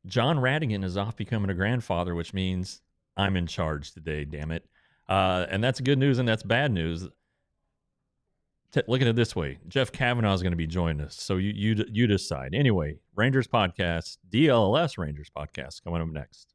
John Radigan is off becoming a grandfather, which means I'm in charge today, damn it. And that's good news and that's bad news. Look at it this way. Jeff Cavanaugh is going to be joining us. So you decide. Anyway, Rangers podcast, DLLS Rangers podcast coming up next.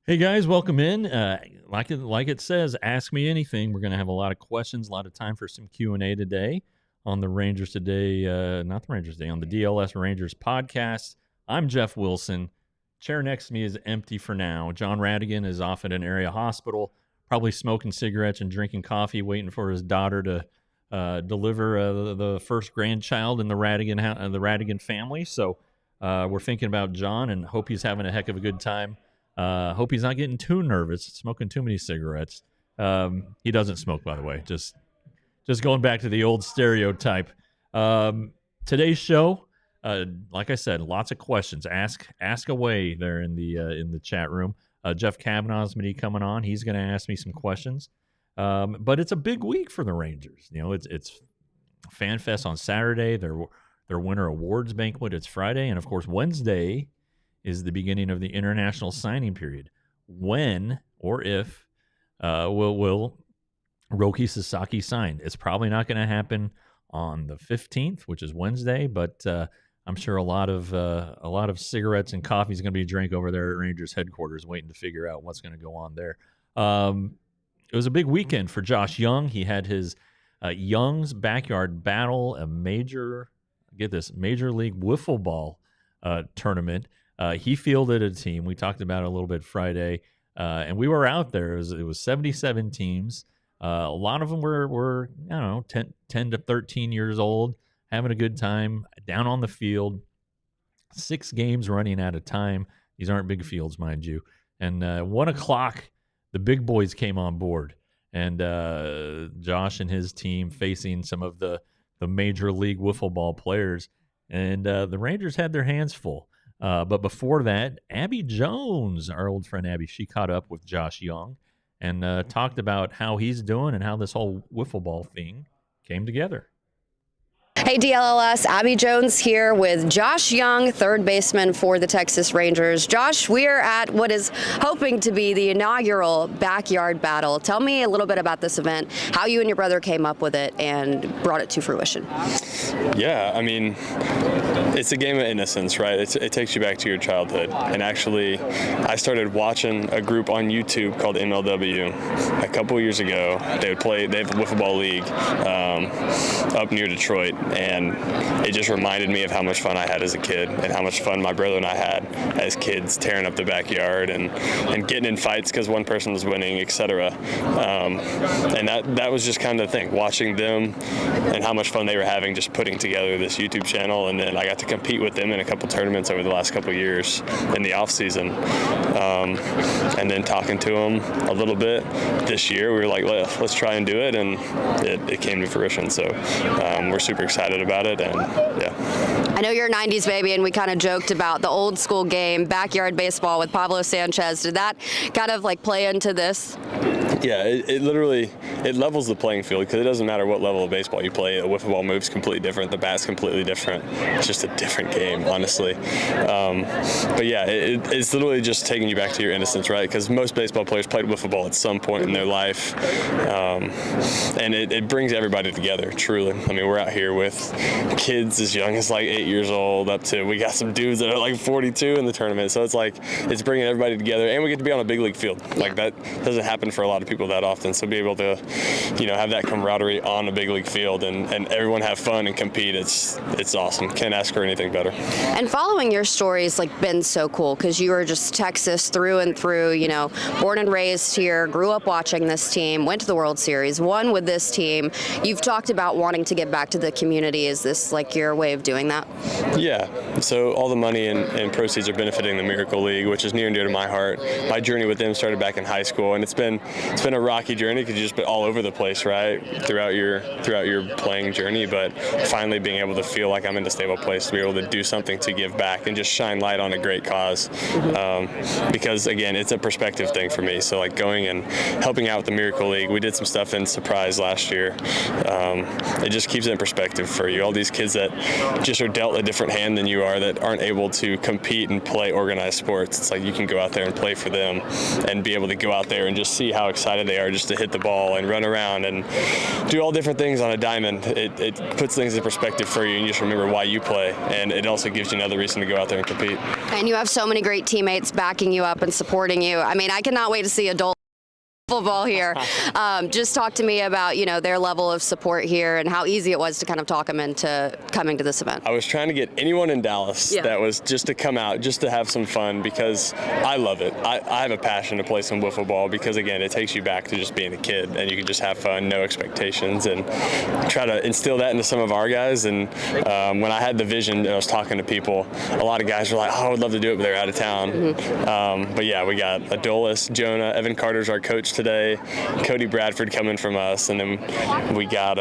Hey guys, welcome in. Like it says, ask me anything. We're going to have a lot of questions, a lot of time for some Q&A today on the Rangers Today, not the Rangers Today, on the DLS Rangers podcast. I'm Jeff Wilson. Chair next to me is empty for now. John Radigan is off at an area hospital, probably smoking cigarettes and drinking coffee, waiting for his daughter to deliver the first grandchild in the Radigan family. So we're thinking about John and hope he's having a heck of a good time. Hope he's not getting too nervous, smoking too many cigarettes. He doesn't smoke, by the way. Just going back to the old stereotype. Today's show, like I said, lots of questions. Ask away there in the chat room. Jeff Cavanaugh's going to be coming on. He's going to ask me some questions. But it's a big week for the Rangers. You know, it's Fan Fest on Saturday. Their Winter Awards Banquet. It's Friday, and of course Wednesday is the beginning of the international signing period. When or if will Roki Sasaki sign? It's probably not going to happen on the 15th, which is Wednesday, but I'm sure a lot of cigarettes and coffee is going to be drank over there at Rangers headquarters, waiting to figure out what's going to go on there. It was a big weekend for Josh Jung. He had his Young's Backyard Battle, a major league wiffle ball tournament. He fielded a team. We talked about it a little bit Friday, and we were out there. It was 77 teams. A lot of them were 10 to 13 years old, having a good time down on the field. 6 games running at a time. These aren't big fields, mind you. And 1 o'clock, the big boys came on board, and Josh and his team facing some of the major league wiffle ball players, and the Rangers had their hands full. But before that, Abby Jones, our old friend Abby, she caught up with Josh Jung and talked about how he's doing and how this whole wiffle ball thing came together. Hey DLLS, Abby Jones here with Josh Jung, third baseman for the Texas Rangers. Josh, we are at what is hoping to be the inaugural Backyard Battle. Tell me a little bit about this event, how you and your brother came up with it and brought it to fruition. Yeah, I mean, it's a game of innocence, right? It takes you back to your childhood. And actually, I started watching a group on YouTube called MLW a couple years ago. They have a wiffle ball league up near Detroit. And it just reminded me of how much fun I had as a kid and how much fun my brother and I had as kids, tearing up the backyard and getting in fights because one person was winning, etc. And that was just kind of the thing, watching them and how much fun they were having just putting together this YouTube channel. And then I got to compete with them in a couple tournaments over the last couple of years in the offseason. And then talking to them a little bit this year, we were like, let's try and do it. And it came to fruition. So we're super excited about it, and yeah. I know you're a 90s baby, and we kind of joked about the old school game, backyard baseball with Pablo Sanchez. Did that kind of like play into this? Yeah, it literally levels the playing field because it doesn't matter what level of baseball you play. A wiffle ball move's completely different. The bat's completely different. It's just a different game, honestly. But yeah, it's literally just taking you back to your innocence, right? Because most baseball players played wiffle ball at some point in their life, and it brings everybody together, truly. I mean, we're out here with kids as young as like 8 years old up to, we got some dudes that are like 42 in the tournament. So it's like, it's bringing everybody together, and we get to be on a big league field. Like, that doesn't happen for a lot of people that often. So be able to, have that camaraderie on a big league field and everyone have fun and compete. It's awesome. Can't ask for anything better. And following your story has been so cool because you were just Texas through and through, born and raised here, grew up watching this team, went to the World Series, won with this team. You've talked about wanting to get back to the community. Is this your way of doing that? Yeah. So all the money and proceeds are benefiting the Miracle League, which is near and dear to my heart. My journey with them started back in high school, and it's been a rocky journey because you've just been all over the place, right, throughout your playing journey. But finally being able to feel like I'm in a stable place to be able to do something to give back and just shine light on a great cause. Because again, it's a perspective thing for me. So going and helping out with the Miracle League, we did some stuff in Surprise last year. It just keeps it in perspective for you. All these kids that just are dealt a different hand than you are, that aren't able to compete and play organized sports. It's you can go out there and play for them and be able to go out there and just see how excited they are just to hit the ball and run around and do all different things on a diamond. It puts things in perspective for you, and you just remember why you play, and it also gives you another reason to go out there and compete. And you have so many great teammates backing you up and supporting you. I cannot wait to see adult football here. Just talk to me about, their level of support here and how easy it was to kind of talk them into coming to this event. I was trying to get anyone in Dallas that was just to come out, just to have some fun, because I love it. I have a passion to play some wiffle ball because, again, it takes you back to just being a kid, and you can just have fun, no expectations, and try to instill that into some of our guys. And when I had the vision and I was talking to people, a lot of guys were like, oh, I would love to do it, but they're out of town. But yeah, we got Adolis, Jonah, Evan Carter's our coach today, Cody Bradford coming from us, and then we got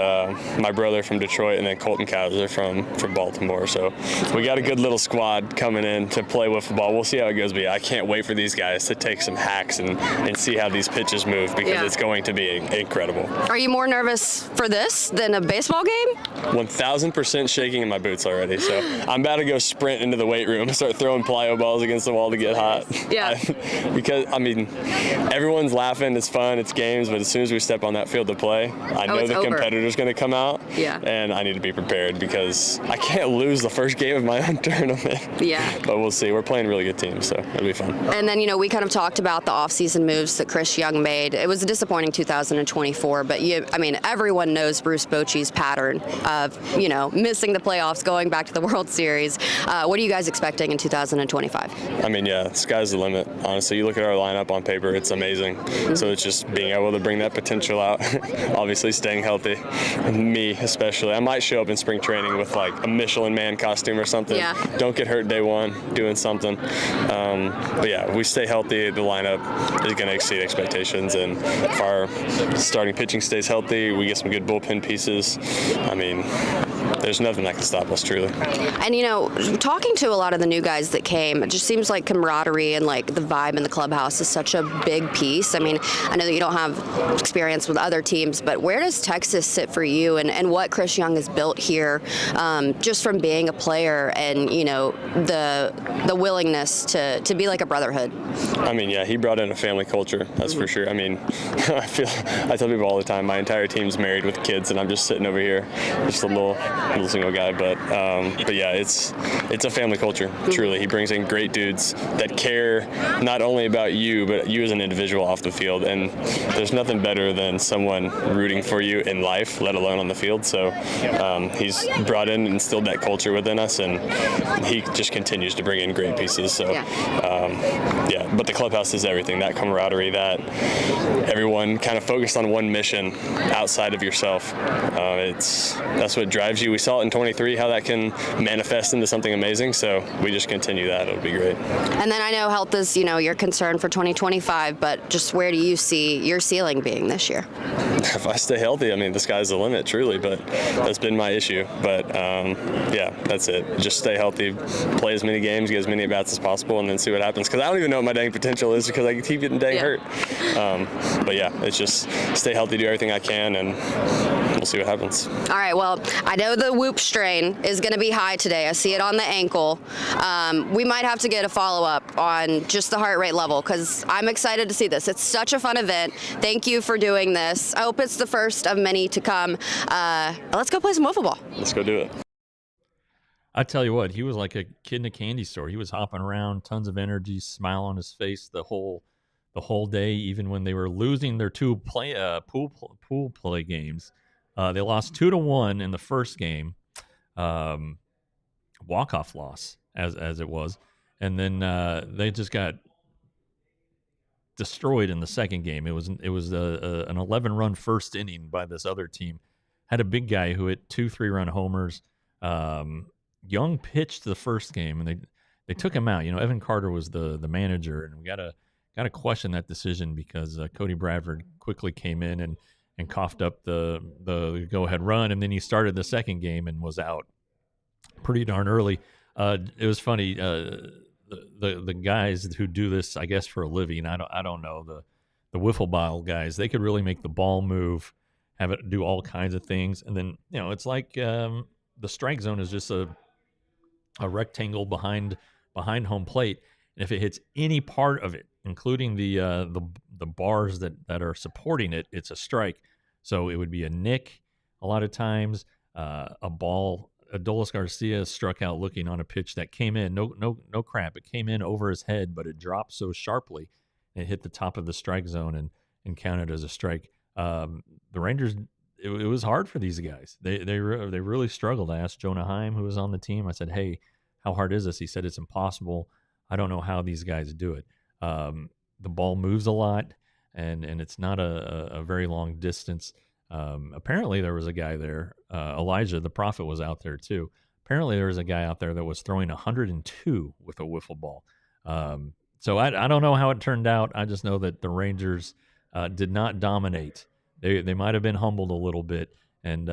my brother from Detroit, and then Colton Kaiser from Baltimore. So we got a good little squad coming in to play wiffle ball. We'll see how it goes, but I can't wait for these guys to take some hacks and see how these pitches move, because it's going to be incredible. Are you more nervous for this than a baseball game? 1,000% shaking in my boots already. So I'm about to go sprint into the weight room and start throwing plyo balls against the wall to get hot. Yeah. Because everyone's laughing. It's fun, it's games, but as soon as we step on that field to play, I know the competitor's going to come out, and I need to be prepared because I can't lose the first game of my own tournament. Yeah. But we'll see. We're playing really good teams, so it'll be fun. And then, we kind of talked about the offseason moves that Chris Jung made. It was a disappointing 2024, but everyone knows Bruce Bochy's pattern of, missing the playoffs, going back to the World Series. What are you guys expecting in 2025? Sky's the limit. Honestly, you look at our lineup on paper, it's amazing. So it's just being able to bring that potential out. Obviously staying healthy, me especially. I might show up in spring training with a Michelin Man costume or something. Yeah. Don't get hurt day one doing something. But if we stay healthy, the lineup is going to exceed expectations, and if our starting pitching stays healthy, we get some good bullpen pieces. There's nothing that can stop us, truly. And talking to a lot of the new guys that came, it just seems like camaraderie and the vibe in the clubhouse is such a big piece. I know that you don't have experience with other teams, but where does Texas sit for you, and what Chris Jung has built here, just from being a player and the willingness to be like a brotherhood? He brought in a family culture, that's for sure. I tell people all the time, my entire team's married with kids, and I'm just sitting over here, just a little single guy. But it's a family culture, truly. He brings in great dudes that care not only about you, but you as an individual off the field. And there's nothing better than someone rooting for you in life, let alone on the field. So he's brought in and instilled that culture within us, and he just continues to bring in great pieces. So but the clubhouse is everything. That camaraderie, that everyone kind of focused on one mission outside of yourself. That's what drives you. We saw it in 23, how that can manifest into something amazing. So we just continue that. It'll be great. And then I know health is, your concern for 2025, but just where do you see your ceiling being this year? If I stay healthy, the sky's the limit, truly, but that's been my issue. But that's it. Just stay healthy, play as many games, get as many at-bats as possible, and then see what happens. Because I don't even know what my dang potential is because I keep getting hurt. But it's just stay healthy, do everything I can, and we'll see what happens. All right, well, I know the whoop strain is going to be high today. I see it on the ankle. We might have to get a follow-up on just the heart rate level because I'm excited to see this. It's such a fun event. Thank you for doing this. I hope it's the first of many to come. Let's go play some wiffle ball. Let's go do it. I tell you what, he was like a kid in a candy store. He was hopping around, tons of energy, smile on his face the whole the whole day, even when they were losing their two pool play games. They lost 2-1 in the first game, walk-off loss as it was, and then they just got destroyed in the second game. It was an 11-run first inning by this other team. Had a big guy who hit 2 3-run homers. Jung pitched the first game, and they took him out. Evan Carter was the manager, and we gotta question that decision because Cody Bradford quickly came in and coughed up the go-ahead run, and then he started the second game and was out pretty darn early. It was funny. The guys who do this, I guess, for a living, I don't know, the wiffle-ball guys, they could really make the ball move, have it do all kinds of things, and then it's like the strike zone is just a rectangle behind home plate, and if it hits any part of it, including the bars that are supporting it, it's a strike. So it would be a nick a lot of times, a ball. Adolis Garcia struck out looking on a pitch that came in, no crap. It came in over his head, but it dropped so sharply, it hit the top of the strike zone and counted as a strike. The Rangers, it was hard for these guys. They really struggled. I asked Jonah Heim, who was on the team. I said, "Hey, how hard is this?" He said, "It's impossible. I don't know how these guys do it." The ball moves a lot, and it's not a very long distance. Apparently there was a guy there, Elijah, the prophet, was out there too. Apparently there was a guy out there that was throwing 102 with a wiffle ball. So I don't know how it turned out. I just know that the Rangers did not dominate. They might have been humbled a little bit. And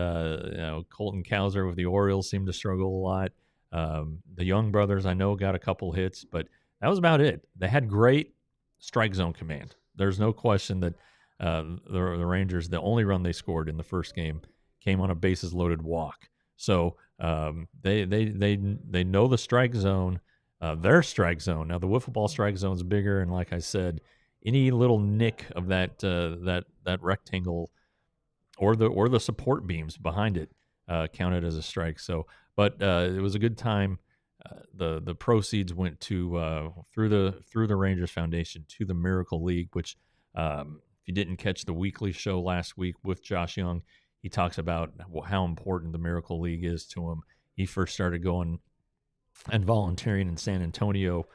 Colton Cowser with the Orioles seemed to struggle a lot. The Young brothers, I know, got a couple hits, but that was about it. They had great strike zone command. There's no question that the Rangers, the only run they scored in the first game came on a bases loaded walk. So they know the strike zone, their strike zone. Now the wiffle ball strike zone is bigger, and like I said, any little nick of that rectangle or the support beams behind it counted as a strike. So, but it was a good time. The proceeds went to through the Rangers Foundation to the Miracle League, which if you didn't catch the weekly show last week with Josh Jung, he talks about how important the Miracle League is to him. He first started going and volunteering in San Antonio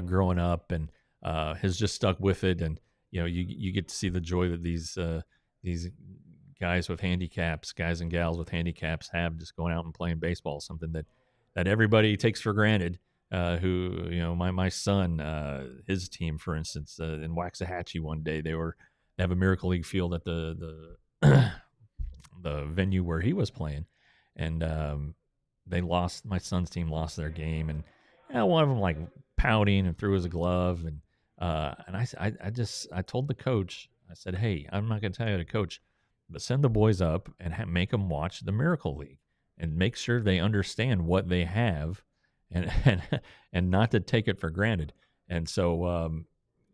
growing up, and has just stuck with it. And you get to see the joy that these guys with handicaps, guys and gals with handicaps, have just going out and playing baseball. Something that everybody takes for granted. My son, his team, for instance, in Waxahachie one day, they have a Miracle League field at the the venue where he was playing, and they lost. My son's team lost their game, and one of them like pouting and threw his glove, and I told the coach, I said, "Hey, I'm not going to tell you how to coach, but send the boys up and make them watch the Miracle League and make sure they understand what they have, and not to take it for granted." And so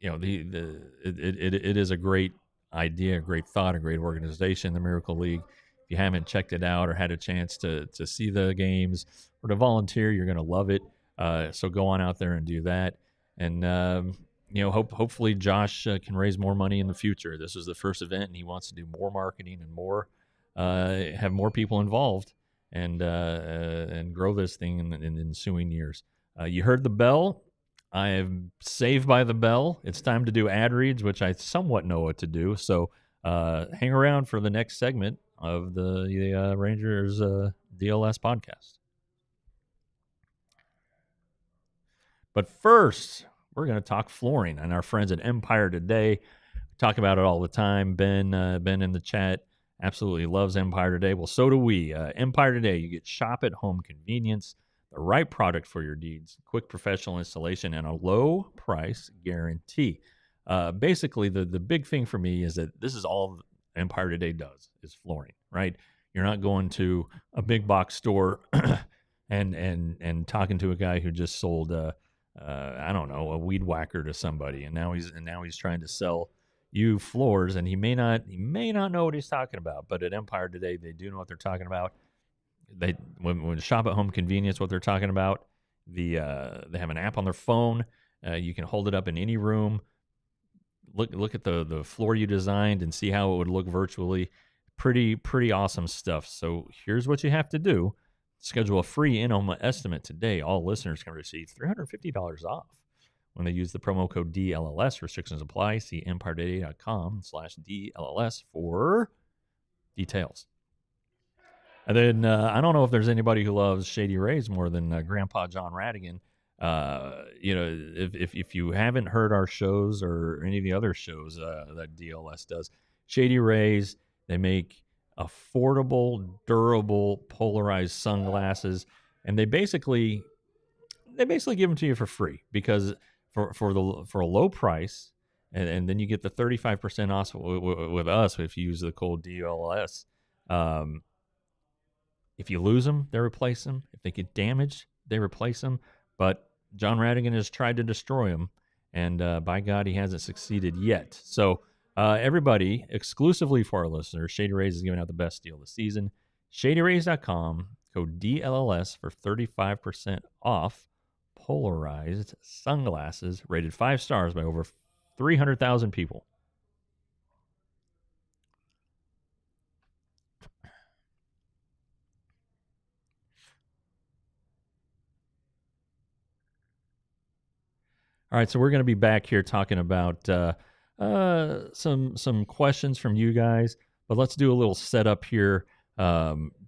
it is a great idea, a great thought, a great organization, the Miracle League. If you haven't checked it out or had a chance to see the games or to volunteer, you're going to love it. So go on out there and do that. And hopefully Josh can raise more money in the future. This is the first event, and he wants to do more marketing and more, have more people involved, and grow this thing in ensuing years. You heard the bell. I am saved by the bell. It's time to do ad reads, which I somewhat know what to do. So hang around for the next segment of the Rangers DLS podcast. But first, we're going to talk flooring, and our friends at Empire Today talk about it all the time. Ben in the chat absolutely loves Empire Today. Well, so do we. Empire Today, you get shop at home convenience, the right product for your needs, quick professional installation, and a low price guarantee. Basically, the big thing for me is that this is all Empire Today does, is flooring, right? You're not going to a big box store and talking to a guy who just sold I don't know, a weed whacker to somebody, and now he's trying to sell you floors, and he may not know what he's talking about. But at Empire Today, they do know what they're talking about. When shop at home convenience, what they're talking about, they have an app on their phone. You can hold it up in any room, look at the floor you designed and see how it would look virtually. Pretty awesome stuff. So here's what you have to do. Schedule a free in-home estimate today. All listeners can receive $350 off when they use the promo code DLLS. Restrictions apply. See empiredaily.com/DLLS for details. And then I don't know if there's anybody who loves Shady Rays more than Grandpa John Radigan. If you haven't heard our shows or any of the other shows that DLS does, Shady Rays, they make affordable, durable, polarized sunglasses, and they basically give them to you for free because for a low price, and then you get the 35% off with us if you use the code DLLS. If you lose them, they replace them. If they get damaged, they replace them. But John Radigan has tried to destroy them, and by God, he hasn't succeeded yet. So everybody, exclusively for our listeners, Shady Rays is giving out the best deal of the season. ShadyRays.com, code DLLS for 35% off polarized sunglasses rated 5 stars by over 300,000 people. All right, so we're going to be back here talking about some questions from you guys, but let's do a little setup here.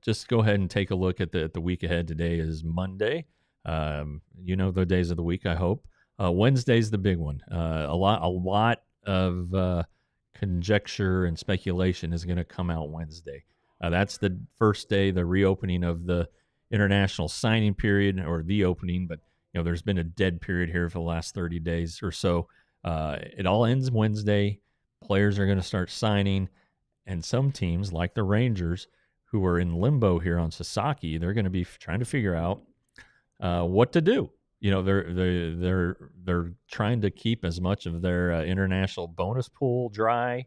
Just go ahead and take a look at the week ahead. Today is Monday. You know the days of the week, I hope. Wednesday's the big one. A lot of conjecture and speculation is going to come out Wednesday. That's the first day, the reopening of the international signing period, or the opening, but there's been a dead period here for the last 30 days or so. It all ends Wednesday. Players are going to start signing, and some teams, like the Rangers, who are in limbo here on Sasaki, they're going to be trying to figure out what to do. They're trying to keep as much of their international bonus pool dry,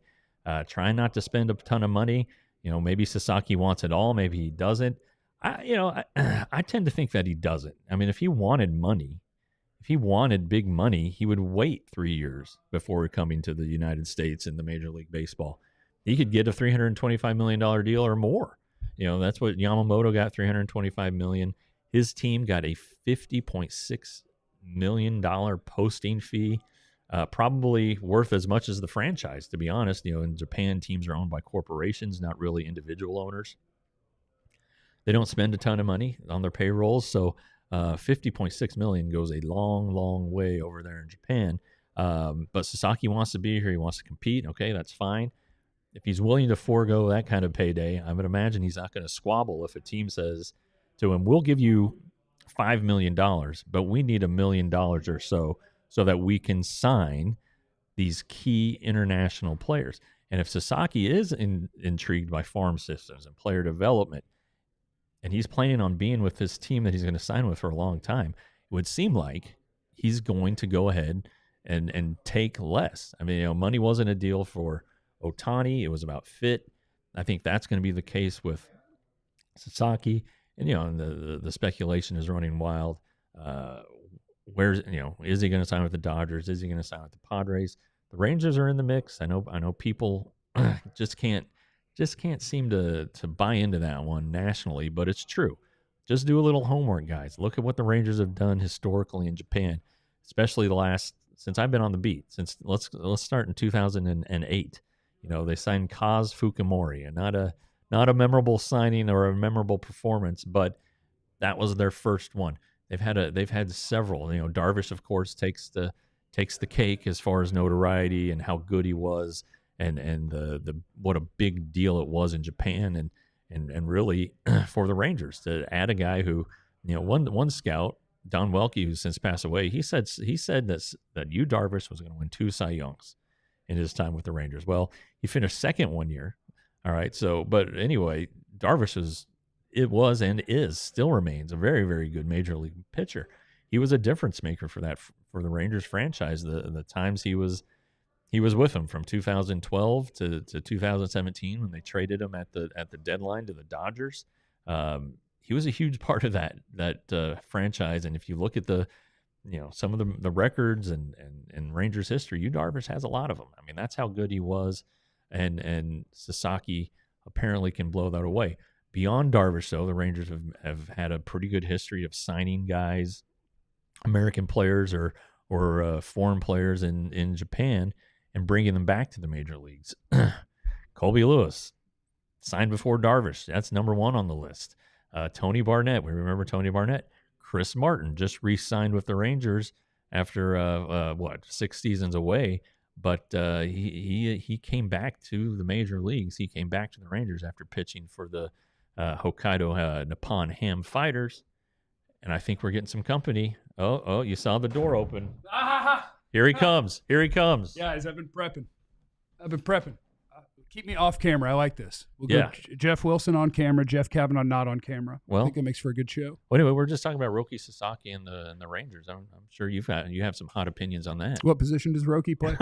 trying not to spend a ton of money. Maybe Sasaki wants it all, maybe he doesn't. I tend to think that he doesn't. I mean, if he wanted money, if he wanted big money, he would wait 3 years before coming to the United States in the Major League Baseball. He could get a $325 million deal or more. That's what Yamamoto got, $325 million. His team got a $50.6 million posting fee, probably worth as much as the franchise, to be honest. In Japan, teams are owned by corporations, not really individual owners. They don't spend a ton of money on their payrolls, so $50.6 million goes a long, long way over there in Japan. But Sasaki wants to be here. He wants to compete. Okay, that's fine. If he's willing to forego that kind of payday, I would imagine he's not going to squabble if a team says to him, we'll give you $5 million, but we need $1 million or so that we can sign these key international players. And if Sasaki is intrigued by farm systems and player development, and he's planning on being with this team that he's going to sign with for a long time, it would seem like he's going to go ahead and take less. I mean, money wasn't a deal for Ohtani. It was about fit. I think that's going to be the case with Sasaki. And, the speculation is running wild. Is he going to sign with the Dodgers? Is he going to sign with the Padres? The Rangers are in the mix. I know people just can't seem to buy into that one nationally, but it's true. Just do a little homework, guys. Look at what the Rangers have done historically in Japan, especially since I've been on the beat. Let's start in 2008. They signed Kaz Fukumori, and not a memorable signing or a memorable performance, but that was their first one. They've had several. Darvish, of course, takes the cake as far as notoriety and how good he was. And the what a big deal it was in Japan, and really for the Rangers to add a guy who, one scout, Don Welke, who's since passed away, he said that Yu Darvish was going to win 2 Cy Youngs in his time with the Rangers. Well, he finished second one year. All right, but anyway, Darvish was and still remains a very, very good major league pitcher. He was a difference maker for the Rangers franchise. The times he was with them from 2012 to 2017 when they traded him at the deadline to the Dodgers. He was a huge part of that franchise. And if you look at the some of the records and Rangers history, Yu Darvish has a lot of them. I mean, that's how good he was, and Sasaki apparently can blow that away. Beyond Darvish, though, the Rangers have had a pretty good history of signing guys, American players or foreign players in Japan, and bringing them back to the major leagues. Colby Lewis signed before Darvish. That's number one on the list. Tony Barnett. We remember Tony Barnett. Chris Martin just re-signed with the Rangers after 6 seasons away, but he came back to the major leagues. He came back to the Rangers after pitching for the Hokkaido Nippon Ham Fighters, and I think we're getting some company. Oh, you saw the door open. Here he comes. Guys, I've been prepping. Keep me off camera. I like this. We'll go Jeff Wilson on camera, Jeff Cavanaugh not on camera. Well, I think it makes for a good show. Well, anyway, we're just talking about Roki Sasaki and the Rangers. I'm sure you have some hot opinions on that. What position does Roki play?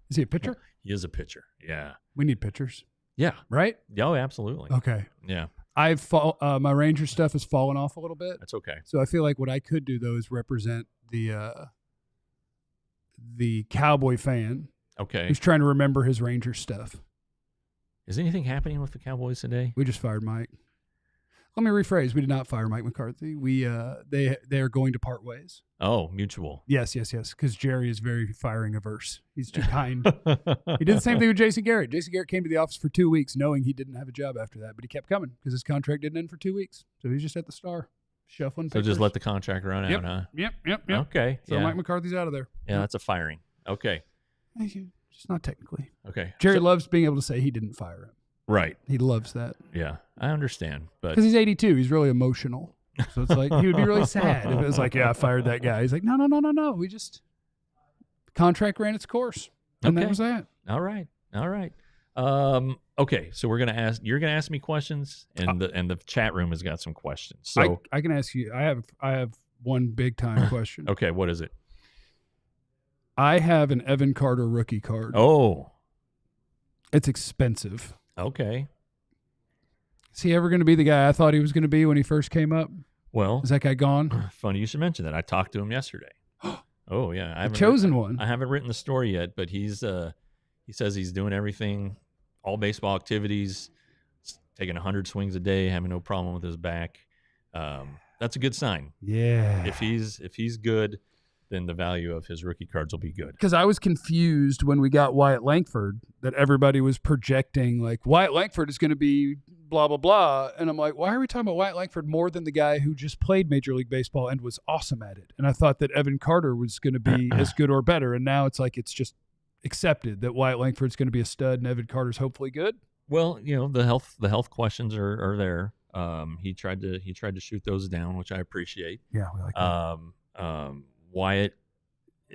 Is he a pitcher? He is a pitcher. Yeah. We need pitchers. Yeah. Right? Oh, absolutely. Okay. Yeah. My Ranger stuff has fallen off a little bit. That's okay. So I feel like what I could do though is represent the Cowboy fan. Okay. Who's trying to remember his Ranger stuff. Is anything happening with the Cowboys today? We just fired Mike. Let me rephrase. We did not fire Mike McCarthy. They are going to part ways. Oh, mutual. Yes. Because Jerry is very firing averse. He's too kind. He did the same thing with Jason Garrett. Jason Garrett came to the office for 2 weeks knowing he didn't have a job after that, but he kept coming because his contract didn't end for 2 weeks. So he's just at the Star shuffling papers. So just let the contract run out, huh? Yep. Okay. So Mike McCarthy's out of there. Yeah, that's a firing. Okay. Just not technically. Okay. Jerry loves being able to say he didn't fire him. Right. He loves that. Yeah, I understand. But because he's 82, he's really emotional. So it's like he would be really sad if it was like, yeah, I fired that guy. He's like, no. We just contract ran its course, and that was that. All right. Okay, so you're gonna ask me questions, and the chat room has got some questions. So I can ask you. I have one big time question. Okay, what is it? I have an Evan Carter rookie card. Oh, it's expensive. Okay. Is he ever going to be the guy I thought he was going to be when he first came up? Well, is that guy gone? Funny you should mention that. I talked to him yesterday. Oh yeah, I haven't one. I haven't written the story yet, but he says he's doing everything, all baseball activities, taking 100 swings a day, having no problem with his back. That's a good sign. Yeah. If he's good, then the value of his rookie cards will be good. Because I was confused when we got Wyatt Langford that everybody was projecting like Wyatt Langford is going to be blah, blah, blah. And I'm like, why are we talking about Wyatt Langford more than the guy who just played Major League Baseball and was awesome at it? And I thought that Evan Carter was going to be as good or better. And now it's like it's just accepted that Wyatt Langford's going to be a stud and Evan Carter's hopefully good. Well, the health questions are there. He tried to shoot those down, which I appreciate. Yeah, we like that. Wyatt,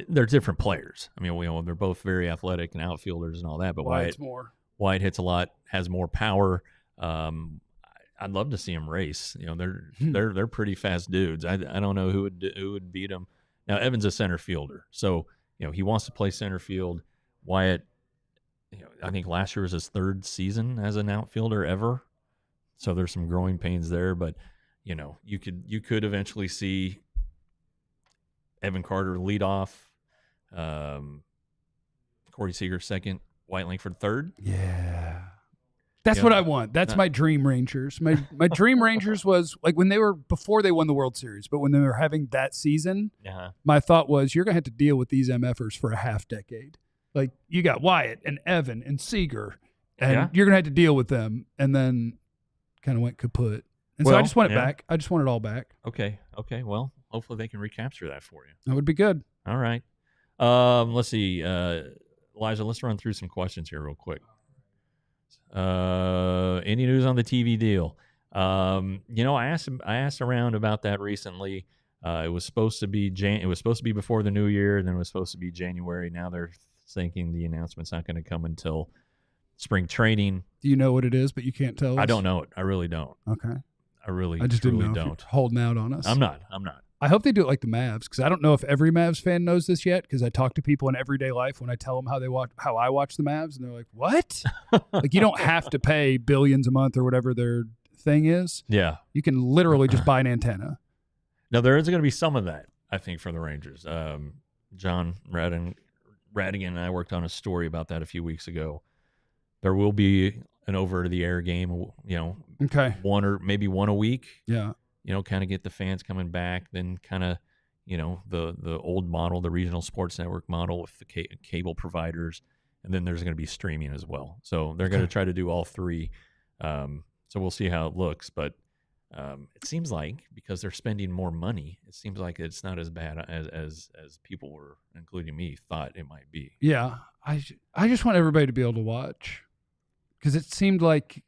they're different players. I mean, they're both very athletic and outfielders and all that, but Wyatt hits a lot, has more power. I'd love to see him race. They're pretty fast dudes. I don't know who would beat him. Now Evan's a center fielder, so he wants to play center field. Wyatt, I think last year was his 3rd season as an outfielder ever, so there's some growing pains there. But you could eventually see Evan Carter lead off, Corey Seager 2nd, Wyatt Langford 3rd. Yeah. That's what I want. That's my dream Rangers. My dream Rangers was like before they won the World Series, but when they were having that season, my thought was you're going to have to deal with these MFers for a half decade. Like you got Wyatt and Evan and Seager, and you're going to have to deal with them, and then kind of went kaput. And so I just want it back. I just want it all back. Okay. Well, hopefully they can recapture that for you. That would be good. All right. Let's see. Elijah, let's run through some questions here real quick. Any news on the TV deal? I asked around about that recently. It was supposed to be before the new year, then it was supposed to be January. Now they're thinking the announcement's not going to come until spring training. Do you know what it is, but you can't tell us? I don't know it. I really don't. Okay. I just truly didn't know don't. If you're holding out on us. I'm not. I hope they do it like the Mavs, because I don't know if every Mavs fan knows this yet, because I talk to people in everyday life when I tell them how I watch the Mavs, and they're like, what? Like, you don't have to pay billions a month or whatever their thing is. Yeah. You can literally just buy an antenna. Now, there is going to be some of that. I think, for the Rangers. John Radigan and I worked on a story about that a few weeks ago. There will be an over-the-air game, Okay. one or maybe one a week. Yeah. Kind of get the fans coming back, then kind of, the old model, the regional sports network model with the cable providers, and then there's going to be streaming as well. So they're going to try to do all three. So we'll see how it looks, but it seems like because they're spending more money, it seems like it's not as bad as people were, including me, thought it might be. Yeah, I just want everybody to be able to watch, because it seemed like,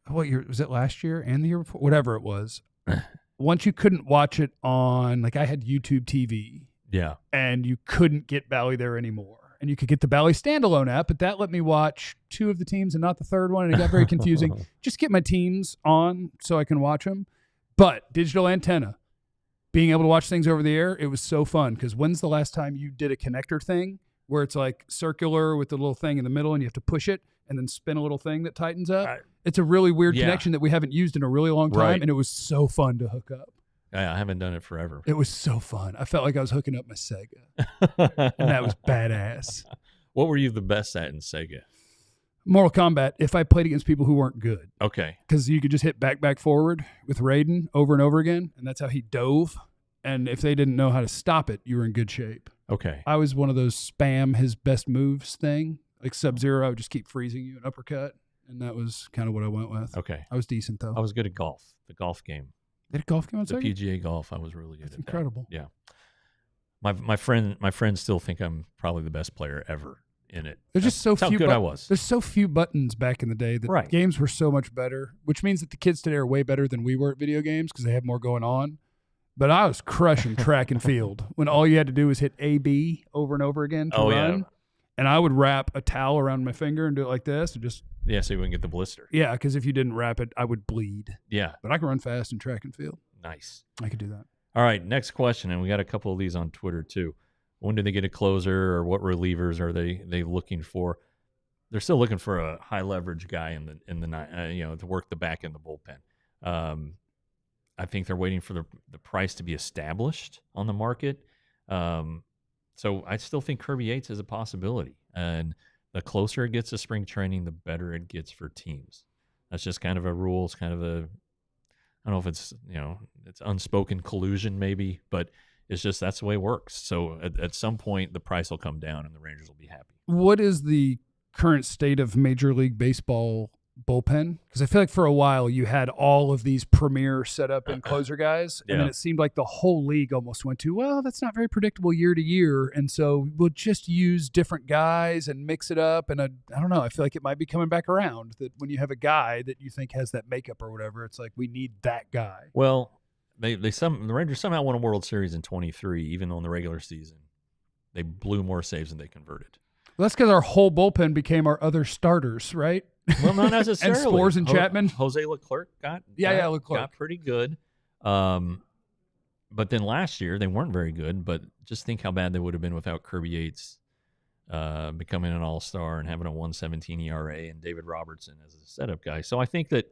what year was it? Last year and the year before, whatever it was. Once you couldn't watch it on, like I had YouTube TV. Yeah, and you couldn't get Bally there anymore. And you could get the Bally standalone app, but that let me watch two of the teams and not the third one, and it got very confusing. Just get my teams on so I can watch them. But digital antenna, being able to watch things over the air, it was so fun, because when's the last time you did a connector thing where it's like circular with the little thing in the middle and you have to push it and then spin a little thing that tightens up? It's a really weird connection that we haven't used in a really long time, and it was so fun to hook up. I haven't done it forever. It was so fun. I felt like I was hooking up my Sega, and that was badass. What were you the best at in Sega? Mortal Kombat, if I played against people who weren't good. Okay. Because you could just hit back, forward with Raiden over and over again, and that's how he dove. And if they didn't know how to stop it, you were in good shape. Okay. I was one of those spam his best moves thing. Like Sub-Zero, I would just keep freezing you an uppercut, and that was kind of what I went with. Okay. I was decent, though. I was good at golf, the golf game. Did a golf game on the Sega? PGA golf, I was really good at. That's incredible. That. Yeah. My friends still think I'm probably the best player ever in it. There's just so few. few. How good I was. There's so few buttons back in the day that games were so much better, which means that the kids today are way better than we were at video games because they have more going on. But I was crushing track and field when all you had to do was hit A-B over and over again to run. Yeah. And I would wrap a towel around my finger and do it like this and just. Yeah, so you wouldn't get the blister. Yeah, because if you didn't wrap it, I would bleed. Yeah. But I can run fast in track and field. Nice. I could do that. All right, next question, and we got a couple of these on Twitter too. When do they get a closer, or what relievers are they looking for? They're still looking for a high leverage guy in the to work the back in the bullpen. I think they're waiting for the price to be established on the market. So I still think Kirby Yates is a possibility, and the closer it gets to spring training, the better it gets for teams. That's just kind of a rule. It's kind of I don't know if it's it's unspoken collusion maybe, but it's just that's the way it works. So at some point the price will come down and the Rangers will be happy. What is the current state of Major League Baseball bullpen? Because I feel like for a while you had all of these premier setup and closer guys, and then it seemed like the whole league almost went to, well, that's not very predictable year to year, and so we'll just use different guys and mix it up. And I don't know, I feel like it might be coming back around, that when you have a guy that you think has that makeup or whatever, it's like we need that guy. Well, the Rangers somehow won a World Series in 23, even though in the regular season they blew more saves than they converted. Well, that's because our whole bullpen became our other starters, right? Well, not necessarily. And Spores and Chapman. Jose Leclerc got pretty good. But then last year they weren't very good. But just think how bad they would have been without Kirby Yates becoming an all-star and having a 1.17 ERA and David Robertson as a setup guy. So I think that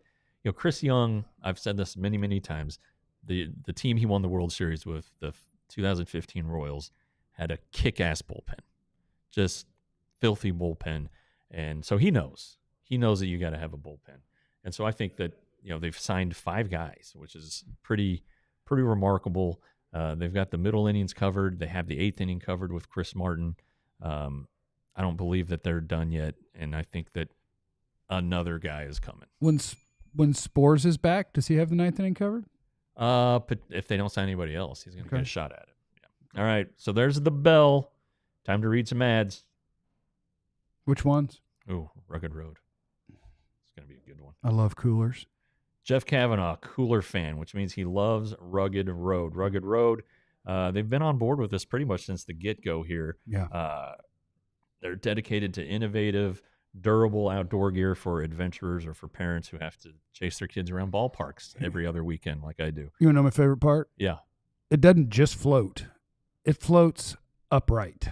Chris Young, I've said this many, many times, the team he won the World Series with, the 2015 Royals, had a kick-ass bullpen, just filthy bullpen, and so he knows that you got to have a bullpen. And so I think that they've signed 5 guys, which is pretty remarkable. They've got the middle innings covered. They have the 8th inning covered with Chris Martin. I don't believe that they're done yet, and I think that another guy is coming. When Spores is back, does he have the 9th inning covered? But if they don't sign anybody else, he's going to get a shot at it. Yeah. All right, so there's the bell. Time to read some ads. Which ones? Ooh, Rugged Road. It's going to be a good one. I love coolers. Jeff Cavanaugh, cooler fan, which means he loves Rugged Road. Rugged Road, they've been on board with this pretty much since the get-go here. Yeah. They're dedicated to innovative, durable outdoor gear for adventurers or for parents who have to chase their kids around ballparks every other weekend like I do. You want to know my favorite part? Yeah. It doesn't just float. It floats upright.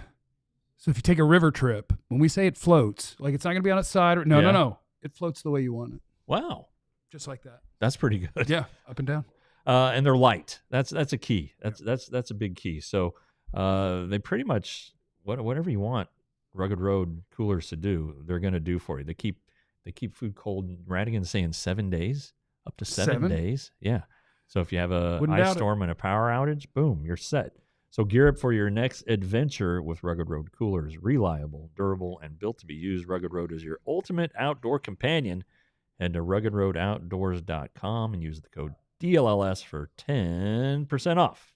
So if you take a river trip, when we say it floats, like it's not going to be on its side. No. It floats the way you want it. Wow. Just like that. That's pretty good. Yeah, up and down. and they're light. That's a key. That's a big key. So they pretty much whatever you want Rugged Road coolers to do, they're going to do for you. They keep food cold. Radigan's saying 7 days, up to 7 days. Yeah. So if you have a ice storm and a power outage, boom, you're set. So gear up for your next adventure with Rugged Road coolers. Reliable, durable, and built to be used. Rugged Road is your ultimate outdoor companion. Head to ruggedroadoutdoors.com and use the code DLLS for 10% off.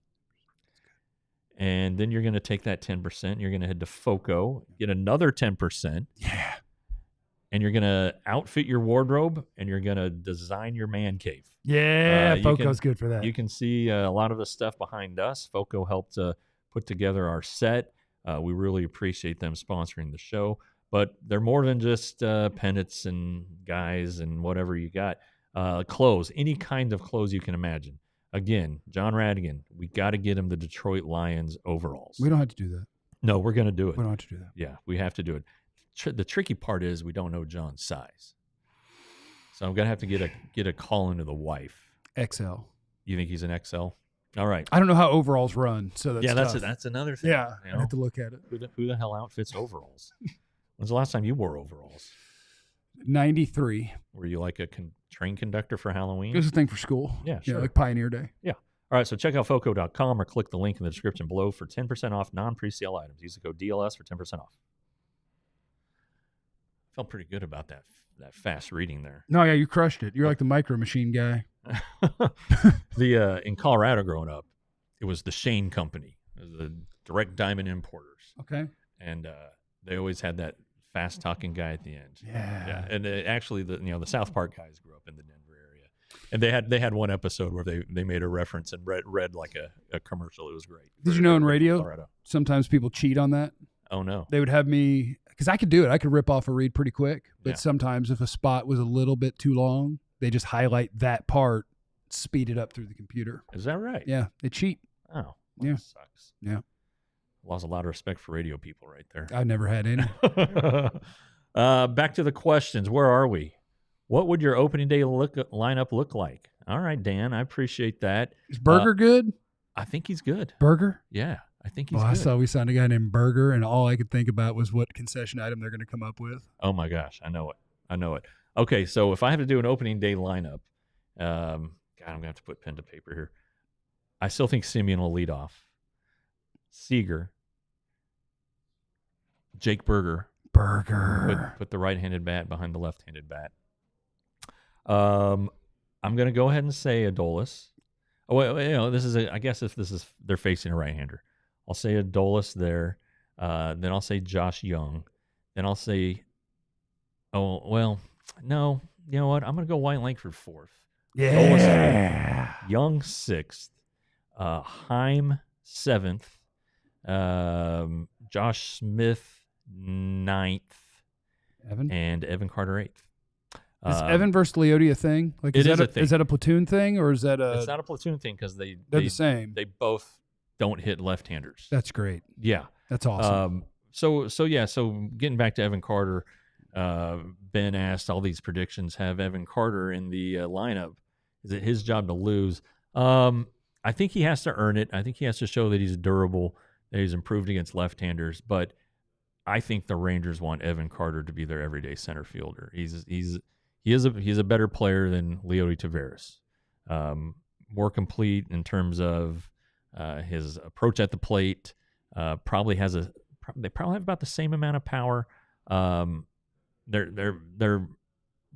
And then you're going to take that 10%. You're going to head to FOCO, get another 10%. Yeah. And you're going to outfit your wardrobe, and you're going to design your man cave. Yeah, FOCO's good for that. You can see a lot of the stuff behind us. FOCO helped put together our set. We really appreciate them sponsoring the show. But they're more than just pennants and guys and whatever you got. Clothes, any kind of clothes you can imagine. Again, John Radigan, we got to get him the Detroit Lions overalls. We don't have to do that. No, we're going to do it. We don't have to do that. Yeah, we have to do it. The tricky part is we don't know John's size. So I'm going to have to get a call into the wife. XL. You think he's an XL? All right. I don't know how overalls run, so that's another thing. Yeah, I have to look at it. Who the hell outfits overalls? When's the last time you wore overalls? 93. Were you like a train conductor for Halloween? It was a thing for school. Yeah, sure. Yeah, like Pioneer Day. Yeah. All right, so check out FOCO.com or click the link in the description below for 10% off non-pre-sale items. Use the code DLS for 10% off. Felt pretty good about that fast reading there. No, yeah, you crushed it. You're like the Micro Machine guy. In Colorado growing up, it was the Shane Company, the direct diamond importers. Okay. And they always had that fast talking guy at the end. Yeah. And actually, the South Park guys grew up in the Denver area, and they had one episode where they made a reference and read like a commercial. It was great. Did you know in radio sometimes people cheat on that? Oh no. They would have me, because I could do it. I could rip off a read pretty quick, but sometimes if a spot was a little bit too long, they just highlight that part, speed it up through the computer. Is that right? Yeah, they cheat. Oh, well, yeah, that sucks. Yeah. Lost a lot of respect for radio people right there. I've never had any. Back to the questions. Where are we? What would your opening day lineup look like? All right, Dan, I appreciate that. Is Burger good? I think he's good. Burger? Yeah, I think he's good. I saw we signed a guy named Burger, and all I could think about was what concession item they're going to come up with. Oh, my gosh. I know it. Okay, so if I have to do an opening day lineup, God, I'm going to have to put pen to paper here. I still think Simeon will lead off. Seager. Jake Burger. Put the right-handed bat behind the left-handed bat. I'm going to go ahead and say Adolis. Oh, well, I guess if they're facing a right-hander, I'll say Adolis there. Then I'll say Josh Jung. Then I'll say, no, you know what? I'm going to go White Langford fourth. Yeah. Adolis, Jung sixth. Heim seventh. Josh Smith ninth. Evan? And Evan Carter eighth. Is Evan versus Leote a thing? Like, it is a thing. Is that a platoon thing, or is that a? It's not a platoon thing because they're the same. They both don't hit left-handers. That's great. Yeah, that's awesome. So getting back to Evan Carter, Ben asked all these predictions have Evan Carter in the lineup. Is it his job to lose? I think he has to earn it. I think he has to show that he's durable, that he's improved against left-handers. But I think the Rangers want Evan Carter to be their everyday center fielder. He's a better player than Leote Taveras. More complete in terms of his approach at the plate. They probably have about the same amount of power. They're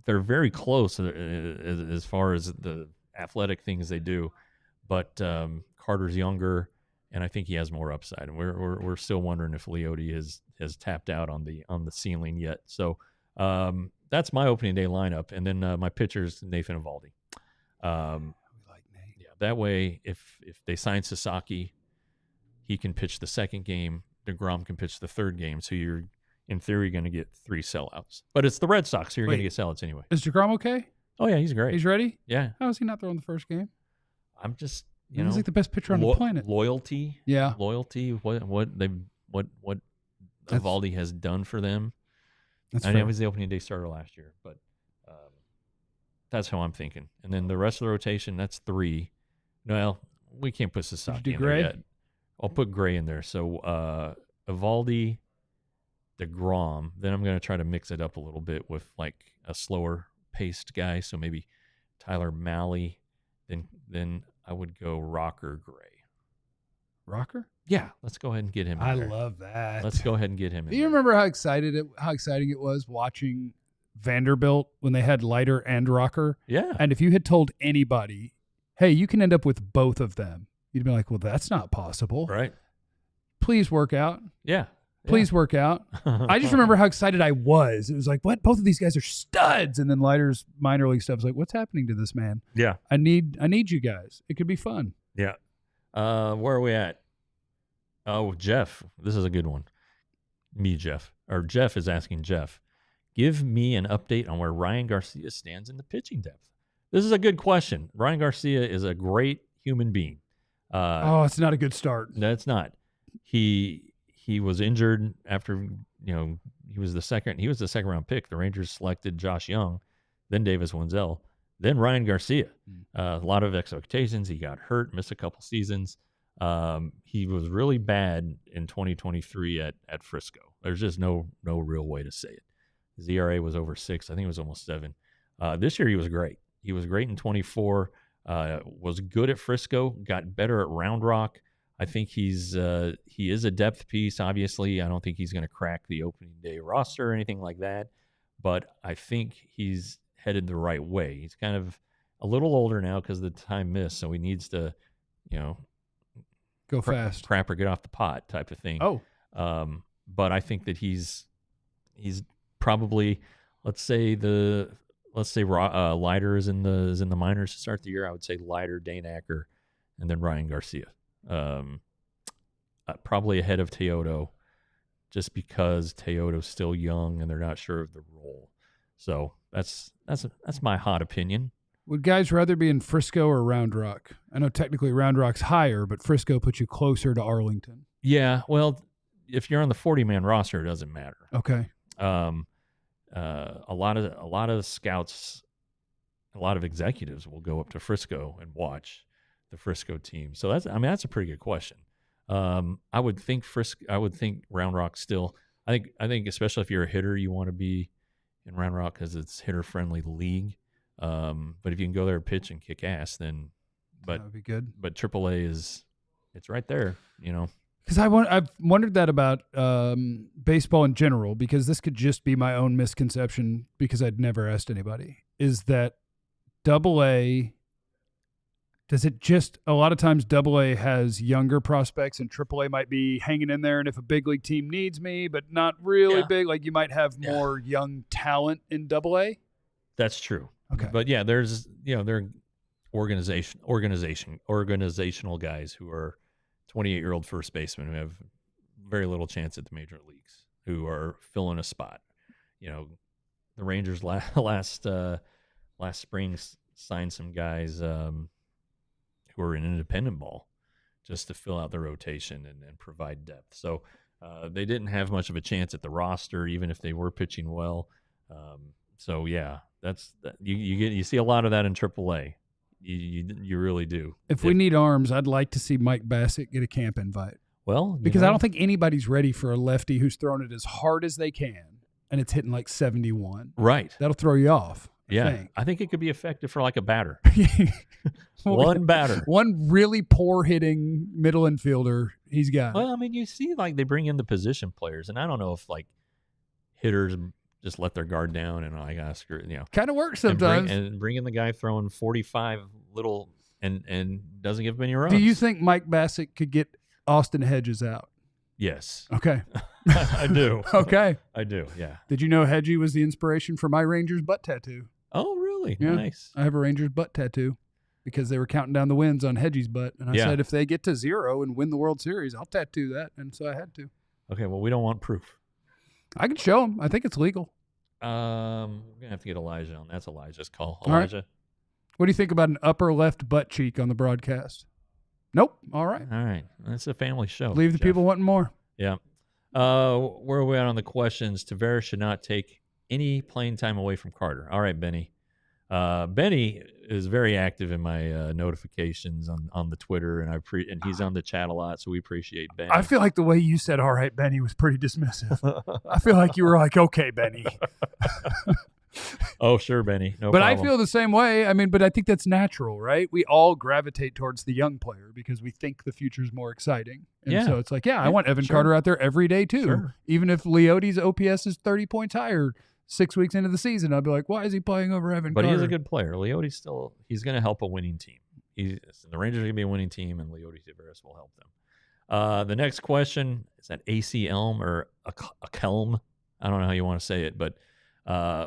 very close as far as the athletic things they do, but Carter's younger, and I think he has more upside. And we're still wondering if Leote has tapped out on the ceiling yet. So that's my opening day lineup, and then my pitcher's Nathan Eovaldi. Yeah, that way if they sign Sasaki, he can pitch the second game. DeGrom can pitch the third game. So you're in theory going to get 3 sellouts. But it's the Red Sox, so you're going to get sellouts anyway. Is DeGrom okay? Oh yeah, he's great. He's ready? Yeah. How is he not throwing the first game? I'm just he's like the best pitcher on the planet. Loyalty. Yeah. Loyalty. What Eovaldi has done for them. I know he was the opening day starter last year, but that's how I'm thinking. And then the rest of the rotation, that's 3. Well, we can't put Sasaki in Gray? there yet. I'll put Gray in there. So Evaldi, DeGrom. Then I'm going to try to mix it up a little bit with like a slower paced guy. So maybe Tyler Mahle. Then I would go Rocker Gray. Rocker? Yeah, let's go ahead and get him in I there. love that. Let's go ahead and get him in Do you there. remember how exciting it was watching Vanderbilt when they had Leiter and Rocker? Yeah. And if you had told anybody, hey, you can end up with both of them, you'd be like, well, that's not possible. Right. Please work out. Yeah. Please work out. I just remember how excited I was. It was like, what? Both of these guys are studs. And then Leiter's minor league stuff was like, what's happening to this man? Yeah. I need you guys. It could be fun. Yeah. Where are we at? Oh, Jeff. This is a good one. Jeff is asking Jeff, give me an update on where Ryan Garcia stands in the pitching depth. This is a good question. Ryan Garcia is a great human being. It's not a good start. No, it's not. He was injured after, he was the second round pick. The Rangers selected Josh Jung, then Davis Wenzel, then Ryan Garcia. A lot of expectations. He got hurt, missed a couple seasons. He was really bad in 2023 at Frisco. There's just no real way to say it. His ERA was over 6. I think it was almost 7. This year he was great. He was great in 24. Was good at Frisco. Got better at Round Rock. I think he is a depth piece. Obviously, I don't think he's going to crack the opening day roster or anything like that. But I think he's headed the right way. He's kind of a little older now because of the time missed, so he needs to, go fast, crap or get off the pot type of thing. Oh, but I think that he's probably, let's say Leiter is in the minors to start the year. I would say Leiter, Dane Acker, and then Ryan Garcia. Probably ahead of Teodo, just because Teodo's still young and they're not sure of the role. So that's my hot opinion. Would guys rather be in Frisco or Round Rock? I know technically Round Rock's higher, but Frisco puts you closer to Arlington. Yeah, well, if you're on the 40-man roster, it doesn't matter. Okay. A lot of scouts, a lot of executives will go up to Frisco and watch the Frisco team. So that's a pretty good question. I would think Round Rock still. I think especially if you're a hitter, you want to be in Round Rock because it's hitter-friendly league. But if you can go there and pitch and kick ass, then That would be good. But AAA it's right there, Because I've wondered that about baseball in general, because this could just be my own misconception because I'd never asked anybody, is that AA, does it just, a lot of times AA has younger prospects and AAA might be hanging in there, and if a big league team needs me, but not really big, like you might have more young talent in AA? That's true. Okay. But yeah, there's, there are organizational guys who are 28-year-old first basemen who have very little chance at the major leagues, who are filling a spot. The Rangers last spring signed some guys who are in independent ball just to fill out the rotation and provide depth. So they didn't have much of a chance at the roster, even if they were pitching well. So yeah, you see a lot of that in AAA. You really do. If we need arms, I'd like to see Mike Bassett get a camp invite. Well, because I don't think anybody's ready for a lefty who's throwing it as hard as they can and it's hitting like 71. Right. That'll throw you off. I think it could be effective for like a batter. One batter. One really poor hitting middle infielder, he's got. Well, I mean, you see, like, they bring in the position players, and I don't know if, like, hitters just let their guard down and, screw it, Kind of works sometimes. And bring in the guy throwing 45 little and doesn't give him any runs. Do you think Mike Bassett could get Austin Hedges out? Yes. Okay. I do. Okay. I do, yeah. Did you know Hedgie was the inspiration for my Rangers butt tattoo? Oh, really? Yeah. Nice. I have a Rangers butt tattoo because they were counting down the wins on Hedgie's butt. And I said, if they get to 0 and win the World Series, I'll tattoo that. And so I had to. Okay, well, we don't want proof. I can show them. I think it's legal. We're going to have to get Elijah on. That's Elijah's call. All Elijah. Right. What do you think about an upper left butt cheek on the broadcast? Nope. All right. All right. It's a family show. Leave the people wanting more. Yeah. Where are we at on the questions? Tavares should not take any playing time away from Carter. All right, Benny. Benny is very active in my notifications on the Twitter, and and he's on the chat a lot, so we appreciate Benny. I feel like the way you said, all right, Benny, was pretty dismissive. I feel like you were like, okay, Benny. Oh, sure, Benny. No but problem. I feel the same way. I mean, but I think that's natural, right? We all gravitate towards the young player because we think the future's more exciting. And so it's like, I want Evan Carter out there every day too. Sure. Even if Leote's OPS is 30 points higher 6 weeks into the season, I'd be like, why is he playing over Evan Carter? But he's a good player. Leote's he's going to help a winning team. The Rangers are going to be a winning team, and Leote Taveras will help them. The next question is that AC Elm or a Kelm. I don't know how you want to say it, but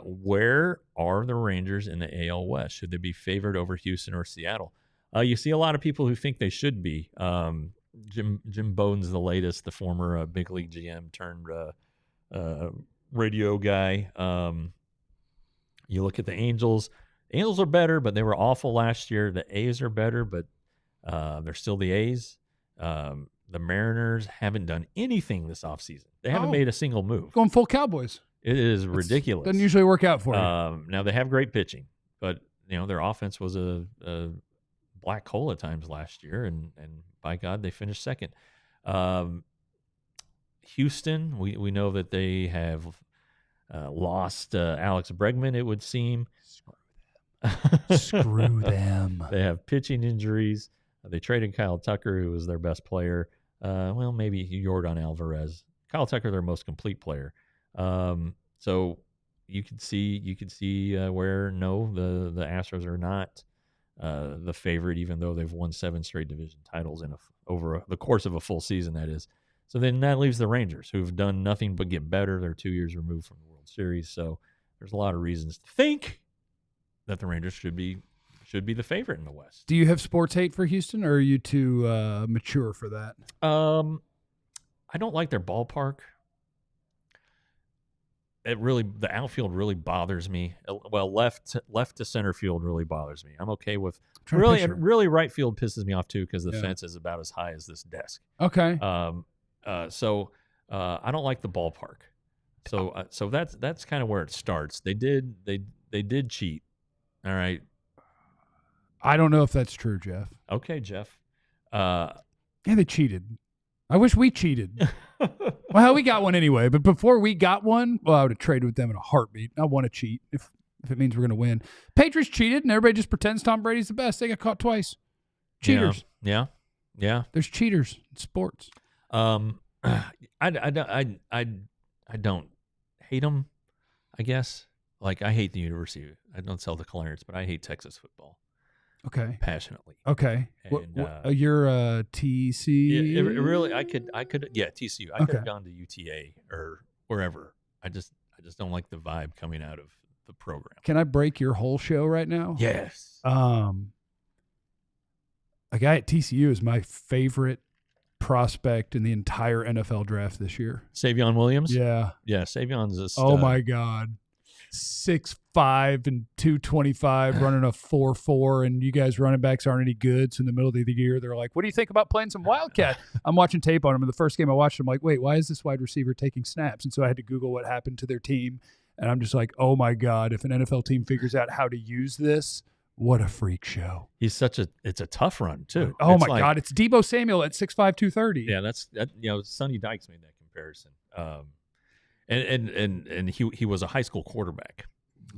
where are the Rangers in the AL West? Should they be favored over Houston or Seattle? You see a lot of people who think they should be. Jim Bowden's the latest, the former big league GM turned radio guy. You look at the Angels. Angels are better, but they were awful last year. The A's are better, but they're still the A's. The Mariners haven't done anything this offseason. They haven't made a single move. Going full Cowboys. It is ridiculous. Doesn't usually work out for you. Now, they have great pitching, but their offense was a black hole at times last year, and by God, they finished second. Houston, we know that they have lost Alex Bregman, it would seem. Screw them. They have pitching injuries. They traded Kyle Tucker, who was their best player. Maybe Yordan Alvarez. Kyle Tucker, their most complete player. So you could see where the Astros are not the favorite, even though they've won 7 straight division titles over the course of a full season. That is. So then that leaves the Rangers, who've done nothing but get better. They're 2 years removed from the World Series, so there's a lot of reasons to think that the Rangers should be the favorite in the West. Do you have sports hate for Houston, or are you too mature for that? I don't like their ballpark. The outfield really bothers me. Well, left to center field really bothers me. I'm okay with really right field pisses me off too because the fence is about as high as this desk. Okay. So I don't like the ballpark. So that's kind of where it starts. They did cheat. All right. I don't know if that's true, Jeff. Okay, Jeff. They cheated. I wish we cheated. Well, we got one anyway, but before we got one, I would have traded with them in a heartbeat. I want to cheat if it means we're going to win. Patriots cheated, and everybody just pretends Tom Brady's the best. They got caught twice. Cheaters. Yeah. There's cheaters in sports. I don't hate them, I guess. Like, I hate the university. I don't sell to Clarence, but I hate Texas football. Okay. Passionately. Okay. And, you're TC? Really, I could, TCU. I could have gone to UTA or wherever. I just don't like the vibe coming out of the program. Can I break your whole show right now? Yes. A guy at TCU is my favorite prospect in the entire NFL draft this year. Savion Williams? Yeah. Yeah, Savion's a stud. Oh, my God. 6'5" and 225, running a 4.4, and you guys running backs aren't any good. So in the middle of the year, they're like, what do you think about playing some Wildcat? I'm watching tape on him, and the first game I watched, I'm like, wait, why is this wide receiver taking snaps? And so I had to Google what happened to their team, and I'm just like, oh, my God, if an NFL team figures out how to use this, what a freak show. It's a tough run, too. Oh, my God, it's Deebo Samuel at 6'5", 230. Yeah, Sonny Dykes made that comparison. And he was a high school quarterback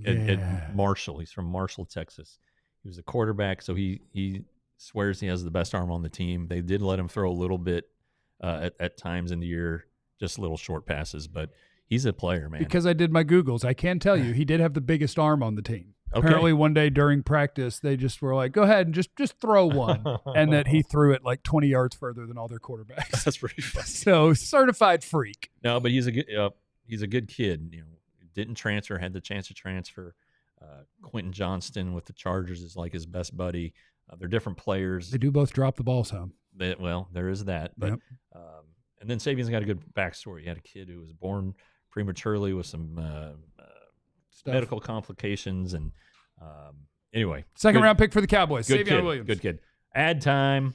at Marshall. He's from Marshall, Texas. He was a quarterback, so he swears he has the best arm on the team. They did let him throw a little bit at times in the year, just little short passes, but he's a player, man. Because I did my Googles, I can tell you he did have the biggest arm on the team. Okay. Apparently one day during practice, they just were like, go ahead and just throw one. And that he threw it like 20 yards further than all their quarterbacks. That's pretty funny. So certified freak. No, but he's a good kid. Didn't transfer, had the chance to transfer. Quentin Johnston with the Chargers is like his best buddy. They're different players. They do both drop the ball some. There is that. But and then Savion's got a good backstory. He had a kid who was born prematurely with some medical complications, and anyway, second round pick for the Cowboys. Good Savion kid, Williams. good kid. Ad time.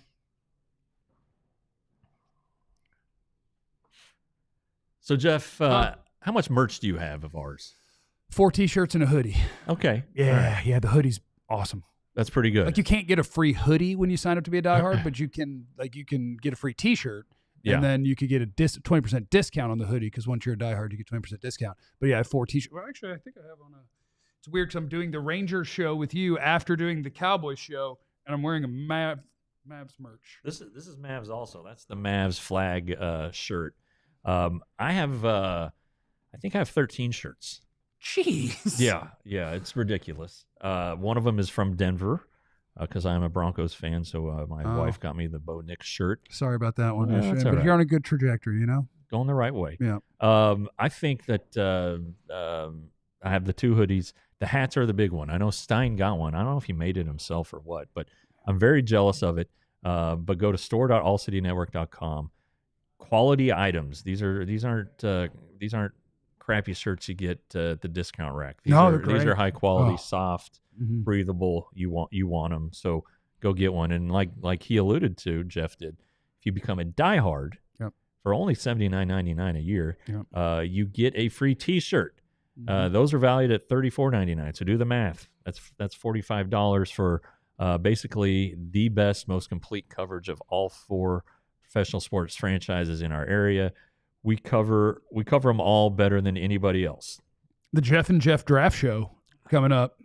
So Jeff, how much merch do you have of ours? 4 T-shirts and a hoodie. Okay. Yeah, yeah. The hoodie's awesome. That's pretty good. Like you can't get a free hoodie when you sign up to be a diehard, but you can get a free T-shirt, and then you could get a 20% discount on the hoodie because once you're a diehard, you get 20% discount. But yeah, I have 4 T-shirts. Well, actually, I think I have on a. It's weird because I'm doing the Rangers show with you after doing the Cowboys show, and I'm wearing a Mavs merch. This is Mavs also. That's the Mavs flag shirt. I have I think I have 13 shirts. Jeez. Yeah, it's ridiculous. One of them is from Denver because I'm a Broncos fan, so my wife got me the Bo Nix shirt. Sorry about that one. That's but you're on a good trajectory, Going the right way. Yeah. I think that I have the 2 hoodies. The hats are the big one. I know Stein got one. I don't know if he made it himself or what, but I'm very jealous of it. But go to store.allcitynetwork.com. Quality items. These aren't crappy shirts you get at the discount rack. These are high quality, soft, breathable. You want them. So go get one. And like he alluded to, Jeff did. If you become a diehard for only $79.99 a year, you get a free T-shirt. Those are valued at $34.99. So do the math. That's $45 for basically the best, most complete coverage of all 4 professional sports franchises in our area. We cover them all better than anybody else. The Jeff and Jeff draft show coming up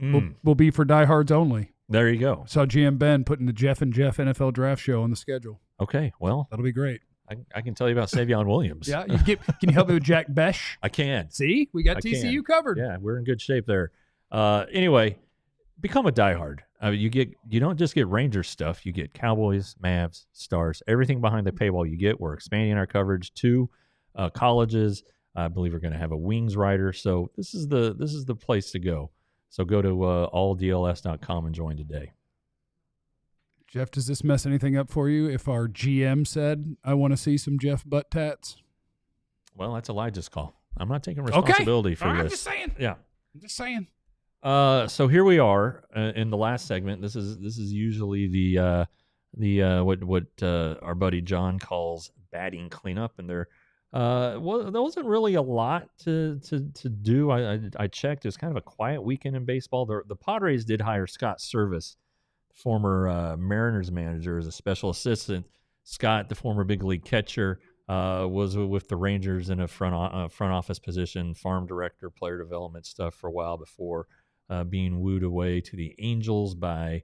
will be for diehards only. There you go. Saw GM Ben putting the Jeff and Jeff NFL draft show on the schedule. Okay, well, that'll be great. I can tell you about Savion Williams. Yeah, can you help me with Jack Besh? I can. See, we got TCU covered. Yeah, we're in good shape there. Anyway, become a diehard. You don't just get Rangers stuff. You get Cowboys, Mavs, Stars, everything behind the paywall. You get. We're expanding our coverage to colleges. I believe we're going to have a Wings writer. So this is the place to go. So go to alldls.com and join today. Jeff, does this mess anything up for you if our GM said, I want to see some Jeff butt tats? Well, that's Elijah's call. I'm not taking responsibility for this. I'm just saying. Yeah. I'm just saying. So here we are in the last segment. This is usually the what our buddy John calls batting cleanup, and there wasn't really a lot to do. I checked. It was kind of a quiet weekend in baseball. The Padres did hire Scott Servais, former Mariners manager, as a special assistant. Scott, the former big league catcher, was with the Rangers in a front office position, farm director, player development stuff for a while before being wooed away to the Angels by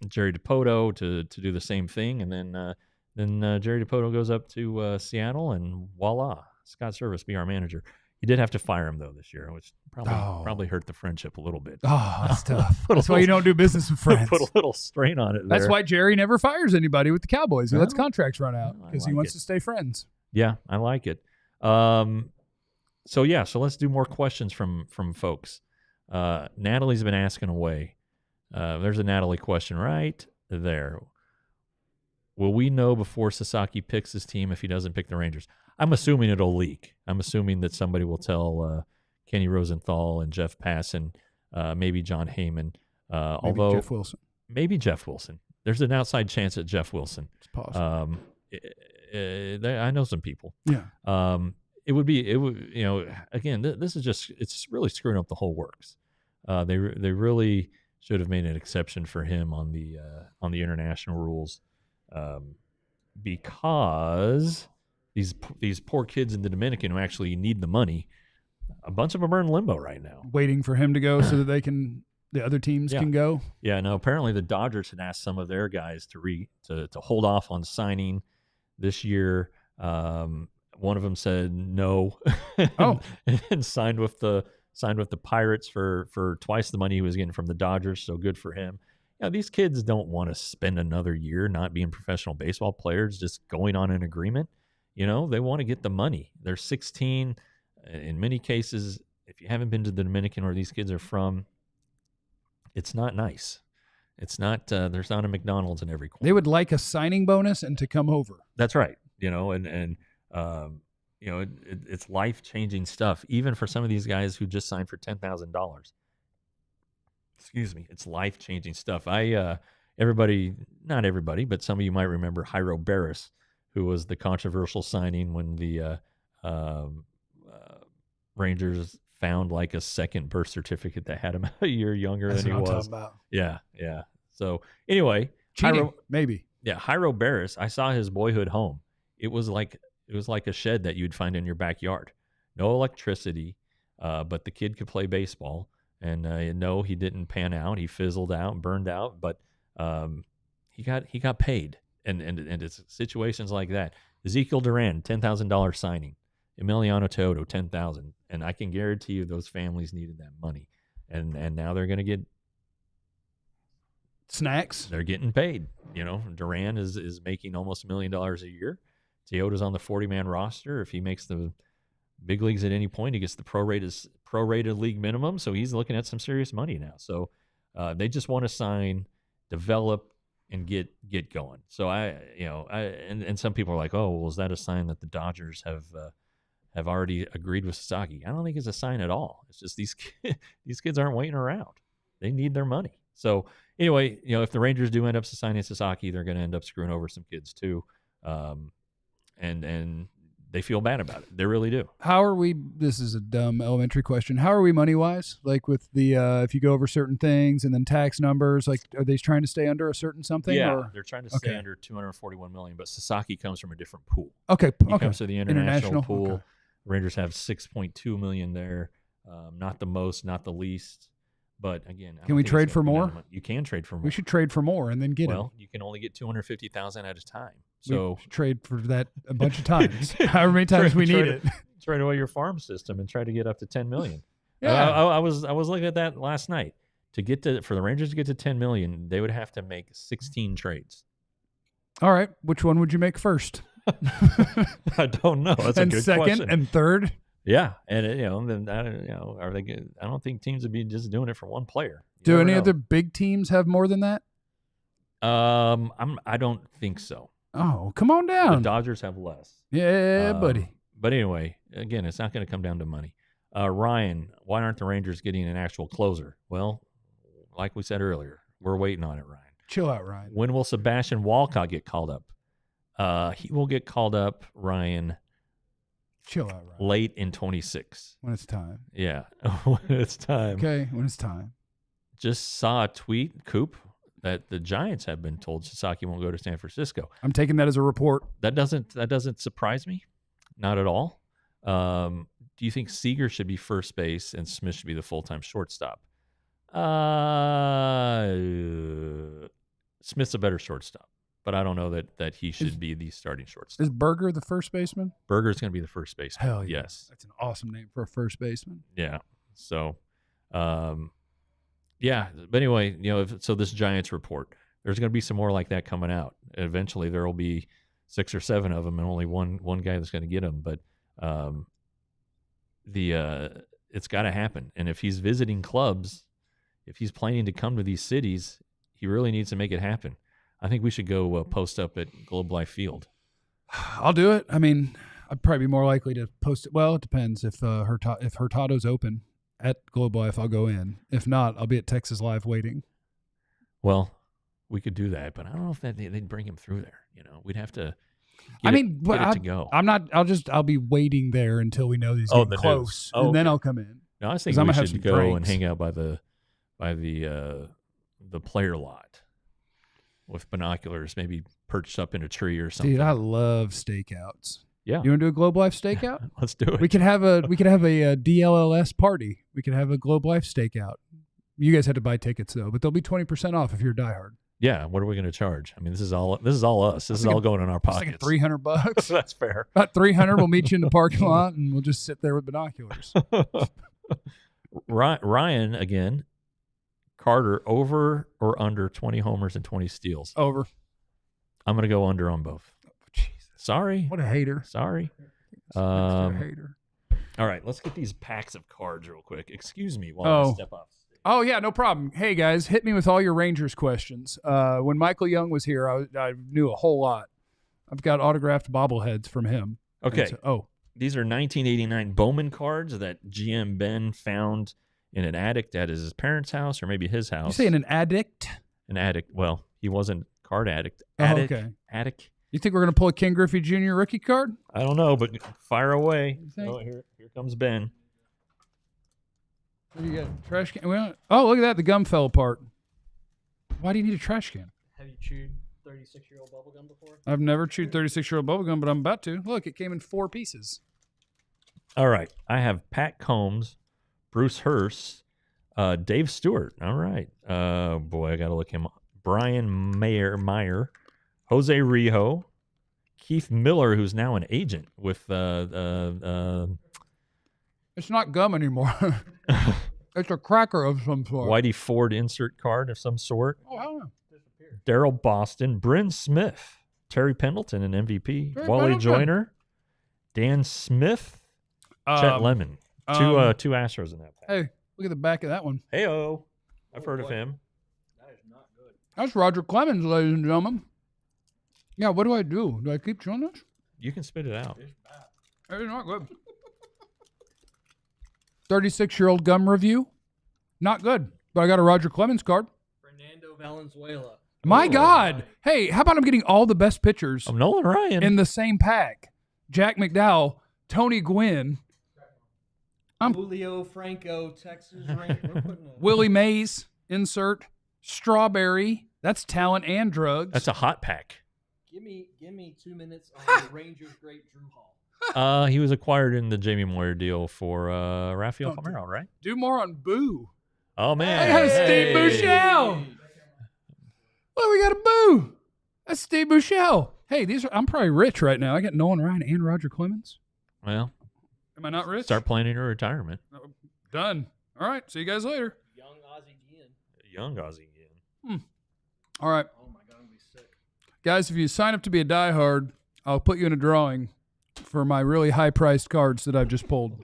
Jerry Dipoto to do the same thing, and then Jerry Dipoto goes up to Seattle, and voila, Scott Servais be our manager. He did have to fire him though this year, which probably hurt the friendship a little bit. Oh, that's tough. That's why you don't do business with friends. Put a little strain on it. That's why Jerry never fires anybody with the Cowboys. He lets contracts run out because he wants to stay friends. Yeah, I like it. So let's do more questions from folks. Natalie's been asking away. There's a Natalie question right there. Will we know before Sasaki picks his team if he doesn't pick the Rangers? I'm assuming it'll leak. I'm assuming that somebody will tell Kenny Rosenthal and Jeff Passan, maybe John Heyman. Although Jeff Wilson. Maybe Jeff Wilson. There's an outside chance at Jeff Wilson. It's possible. I know some people. Yeah. It would again, this is just, it's really screwing up the whole works. They really should have made an exception for him on the international rules, because these poor kids in the Dominican who actually need the money, a bunch of them are in limbo right now, waiting for him to go so that the other teams can go. Yeah, no. Apparently, the Dodgers had asked some of their guys to hold off on signing this year. One of them said no, and signed with the Pirates for twice the money he was getting from the Dodgers. So good for him. Yeah, these kids don't want to spend another year not being professional baseball players, just going on an agreement. They want to get the money. They're 16. In many cases, if you haven't been to the Dominican where these kids are from, it's not nice. It's not. There's not a McDonald's in every corner. They would like a signing bonus and to come over. That's right. It's life-changing stuff, even for some of these guys who just signed for $10,000. Excuse me. It's life-changing stuff. Not everybody, but some of you might remember Jairo Barris, who was the controversial signing when the Rangers found like a second birth certificate that had him a year younger That's than he what I'm was. talking about. Yeah. So anyway, Cheating, maybe. Yeah, Jairo Barris, I saw his boyhood home. It was like a shed that you'd find in your backyard. No electricity, but the kid could play baseball. And no, he didn't pan out. He fizzled out and burned out, but he got paid. And it's situations like that. Ezekiel Duran, $10,000 signing. Emiliano Teodo, $10,000. And I can guarantee you those families needed that money. And now they're going to get snacks. They're getting paid. Duran is making almost $1 million a year. Teodo's on the 40-man roster. If he makes the big leagues at any point, he gets the prorated league minimum. So he's looking at some serious money now. So they just want to sign, develop, and get going. So and some people are like, oh, well, is that a sign that the Dodgers have already agreed with Sasaki? I don't think it's a sign at all. It's just these kids aren't waiting around. They need their money. So anyway, if the Rangers do end up signing Sasaki, they're going to end up screwing over some kids too. And they feel bad about it. They really do. How are we? This is a dumb elementary question. How are we money wise? Like with the if you go over certain things and then tax numbers, like are they trying to stay under a certain something? Yeah, or? They're trying to stay under $241 million. But Sasaki comes from a different pool. Okay, he comes to the international pool. Okay. Rangers have $6.2 million there. Not the most, not the least. But again, can we trade for more? You can trade for more. We should trade for more and then get it. Well, you can only get $250,000 at a time. So we should trade for that a bunch of times, however many times we need it. Trade away your farm system and try to get up to $10 million. Yeah, I was looking at that last night. For the Rangers to get to $10 million, they would have to make 16 trades. All right, which one would you make first? I don't know. That's a good second question. And third. Yeah, and then are they good? I don't think teams would be just doing it for one player. Do any other big teams have more than that? I don't think so. Oh, come on down. The Dodgers have less. Yeah, buddy. But anyway, again, it's not going to come down to money. Ryan, why aren't the Rangers getting an actual closer? Well, like we said earlier, we're waiting on it, Ryan. Chill out, Ryan. When will Sebastian Walcott get called up? He will get called up, Ryan. Chill out, Ryan. Late in 26. When it's time. Yeah, when it's time. Okay, when it's time. Just saw a tweet, Coop, that the Giants have been told Sasaki won't go to San Francisco. I'm taking that as a report. That doesn't surprise me, not at all. Do you think Seager should be first base and Smith should be the full-time shortstop? Smith's a better shortstop, but I don't know that he should be the starting shortstop. Is Berger the first baseman? Berger's going to be the first baseman. Hell yeah. Yes. That's an awesome name for a first baseman. Yeah. So, yeah. But anyway, so this Giants report, there's going to be some more like that coming out. Eventually, there will be 6 or 7 of them, and only one guy that's going to get them. But it's got to happen. And if he's visiting clubs, if he's planning to come to these cities, he really needs to make it happen. I think we should go post up at Globe Life Field. I'll do it. I mean, I'd probably be more likely to post it. Well, it depends. If Hurtado's open at Globe Life, I'll go in. If not, I'll be at Texas Live waiting. Well, we could do that, but I don't know if they'd bring him through there. We'd have to. Get it to go. I'm not. I'll be waiting there until we know he's getting close, and then I'll come in. No, I was thinking we should go and hang out by the player lot with binoculars, maybe perched up in a tree or something. Dude, I love stakeouts. Yeah, you want to do a Globe Life stakeout? Let's do it. We could have a DLLS party. We could have a Globe Life stakeout. You guys had to buy tickets though, but they'll be 20% off if you're a diehard. Yeah, what are we going to charge? I mean, this is all us. This is all going in our pockets. Like $300. That's fair. About $300. We'll meet you in the parking lot, and we'll just sit there with binoculars. Ryan again. Carter, over or under 20 homers and 20 steals? Over. I'm going to go under on both. Oh, Jesus. Sorry. What a hater. Sorry. What a hater. All right, let's get these packs of cards real quick. Excuse me while I step off. Oh, yeah, no problem. Hey, guys, hit me with all your Rangers questions. When Michael Young was here, I knew a whole lot. I've got autographed bobbleheads from him. Okay. These are 1989 Bowman cards that GM Ben found in an attic at his parents' house or maybe his house. You saying an addict? An addict. Well, he wasn't card addict. Attic. Oh, okay. Attic. You think we're going to pull a Ken Griffey Jr. rookie card? I don't know, but fire away. Oh, here comes Ben. What do you got? Trash can? Oh, look at that. The gum fell apart. Why do you need a trash can? Have you chewed 36-year-old bubblegum before? I've never chewed 36-year-old bubblegum, but I'm about to. Look, it came in 4 pieces. All right. I have Pat Combs, Bruce Hurst, Dave Stewart. All right. Boy, I got to look him up. Brian Meyer, Jose Rijo, Keith Miller, who's now an agent with It's not gum anymore. It's a cracker of some sort. Whitey Ford insert card of some sort. Oh, hell yeah. Daryl Boston, Bryn Smith, Terry Pendleton, an MVP, Wally Joyner, Dan Smith, Chet Lemon. Two Astros in that pack. Hey, look at the back of that one. Hey-o. I've heard of him. That is not good. That's Roger Clemens, ladies and gentlemen. Yeah, what do I do? Do I keep chewing this? You can spit it out. It's not good. 36-year-old gum review. Not good. But I got a Roger Clemens card. Fernando Valenzuela. My God. Hey, how about I'm getting all the best pitchers I'm Nolan Ryan. in the same pack? Jack McDowell, Tony Gwynn, Julio Franco, Texas Ranger. Willie Mays, insert, Strawberry. That's talent and drugs. That's a hot pack. Give me 2 minutes on the Rangers great Drew Hall. He was acquired in the Jamie Moyer deal for Rafael Palmeiro, right? Do more on Boo. Oh, man. I got Steve Buechele. Well, we got a Boo. That's Steve Buechele. Hey, I'm probably rich right now. I got Nolan Ryan and Roger Clemens. Well, am I not rich? Start planning your retirement. Done. All right. See you guys later. Young Ozzie Guillen. Young Ozzie Guillen. All right. Oh, my God, I'm going to be sick. Guys, if you sign up to be a diehard, I'll put you in a drawing for my really high-priced cards that I've just pulled.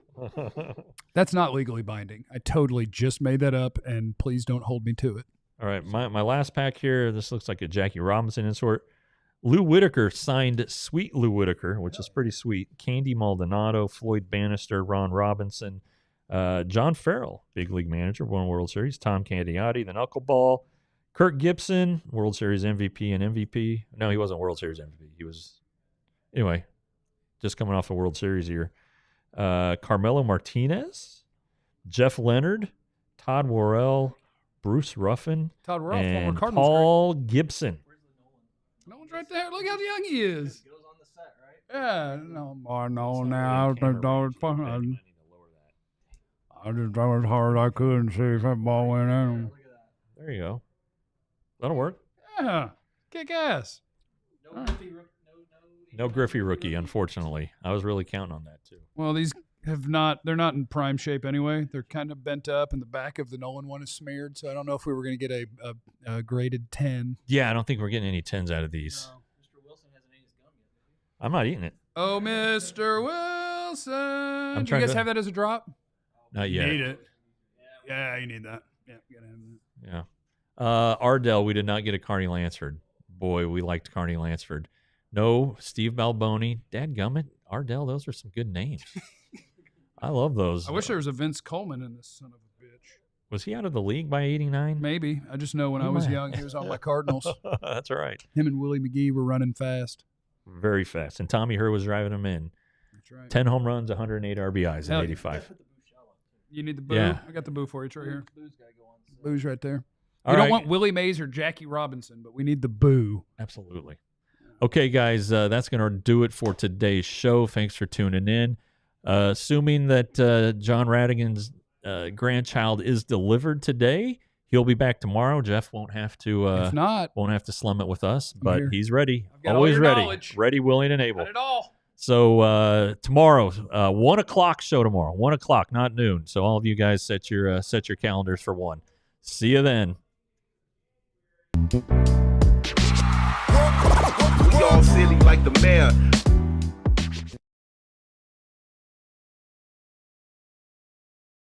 That's not legally binding. I totally just made that up, and please don't hold me to it. All right, my last pack here, this looks like a Jackie Robinson insert. Lou Whitaker signed Sweet Lou Whitaker, which is pretty sweet. Candy Maldonado, Floyd Bannister, Ron Robinson, John Farrell, big league manager, won World Series, Tom Candiotti, the Knuckleball, Kirk Gibson, World Series MVP and MVP. No, he wasn't World Series MVP. He was, anyway, just coming off a World Series year. Carmelo Martinez, Jeff Leonard, Todd Worrell, Bruce Ruffin, Todd Worrell, and former Cardinals Paul Gibson. Nolan's right there. Look how young he is. Goes on the set, right? Yeah. No more. No, now. I just tried as hard as I could and see if that ball went in. There you go. That'll work. Yeah. Kick ass. No Griffey rookie, unfortunately. I was really counting on that, too. Well, these they're not in prime shape anyway. They're kind of bent up, and the back of the Nolan one is smeared, so I don't know if we were going to get a graded 10. Yeah, I don't think we're getting any 10s out of these. No. Mr. Wilson hasn't ate his gum yet. I'm not eating it. Oh, Mr. Wilson. Do you guys have that as a drop? Not yet. You need it. Yeah, you need that. Yeah, you got to have that. Yeah. Ardell, we did not get a Carney Lansford. Boy, we liked Carney Lansford. No, Steve Balboni. Dadgummit. Ardell, those are some good names. I love those. I wish there was a Vince Coleman in this son of a bitch. Was he out of the league by 89? Maybe. I just know when I was young, he was on my Cardinals. That's right. Him and Willie McGee were running fast. Very fast. And Tommy Herr was driving him in. That's right. 10 home runs, 108 RBIs in 85. You need the boo? Yeah. I got the boo for you. It's right here. Boo's got to go on. Boo's right there. All we right. don't want Willie Mays or Jackie Robinson, but we need the boo. Absolutely. Okay, guys, that's going to do it for today's show. Thanks for tuning in. Assuming that John Radigan's grandchild is delivered today, he'll be back tomorrow. Jeff won't have to. If not, won't have to slum it with us, but here. he's ready. I've got all Always your ready. knowledge. Ready, willing, and able. Got it all. So tomorrow, 1 o'clock show tomorrow. 1 o'clock, not noon. So all of you guys set your calendars for 1. See you then. We all silly like the mayor.